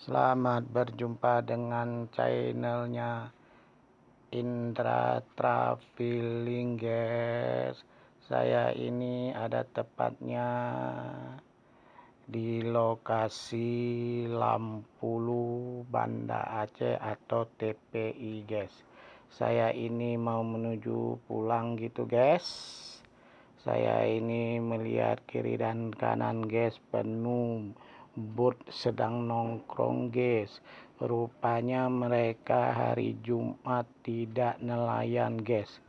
Selamat berjumpa dengan channelnya Indra Traveling, guys. Saya ini ada tepatnya di lokasi Lampulu, Banda Aceh atau TPI, guys. Saya ini mau menuju pulang gitu, guys. Saya ini melihat kiri dan kanan, guys, penuh bot sedang nongkrong, guys. Rupanya mereka hari Jumat tidak nelayan, guys.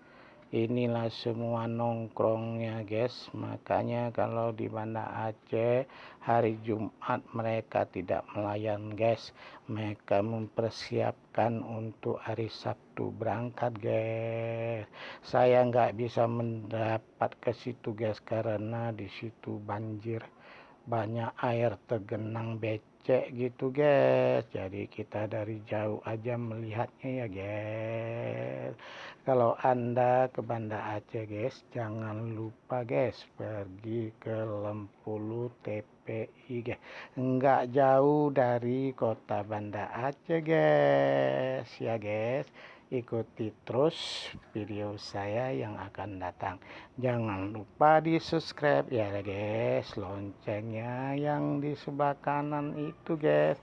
Inilah semua nongkrongnya, guys. Makanya kalau di Banda Aceh hari Jumat mereka tidak nelayan, guys. Mereka mempersiapkan untuk hari Sabtu berangkat, guys. Saya nggak bisa mendapat ke situ, guys, karena di situ banjir, banyak air tergenang becek gitu, guys. Jadi kita dari jauh aja melihatnya ya, guys. Kalau Anda ke Banda Aceh, guys, jangan lupa, guys, pergi ke Lempulu TPI, guys. Enggak jauh dari kota Banda Aceh, guys. Ya, guys. Ikuti terus video saya yang akan datang. Jangan lupa di subscribe ya, guys, loncengnya yang di sebelah kanan itu, guys,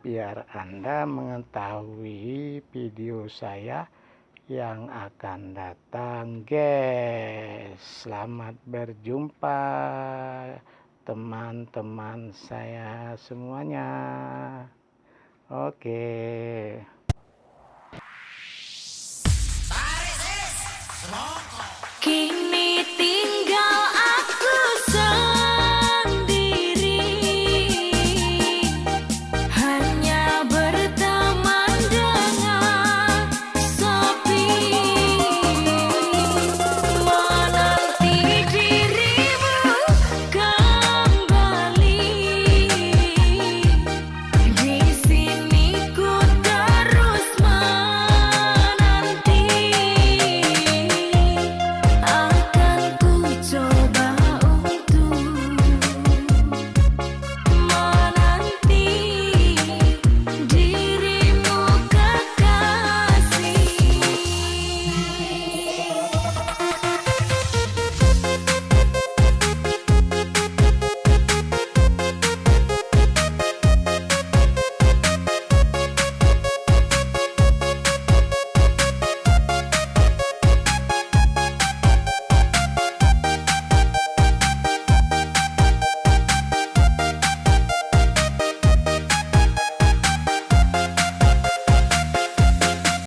biar Anda mengetahui video saya yang akan datang, guys. Selamat berjumpa teman-teman saya semuanya. Oke.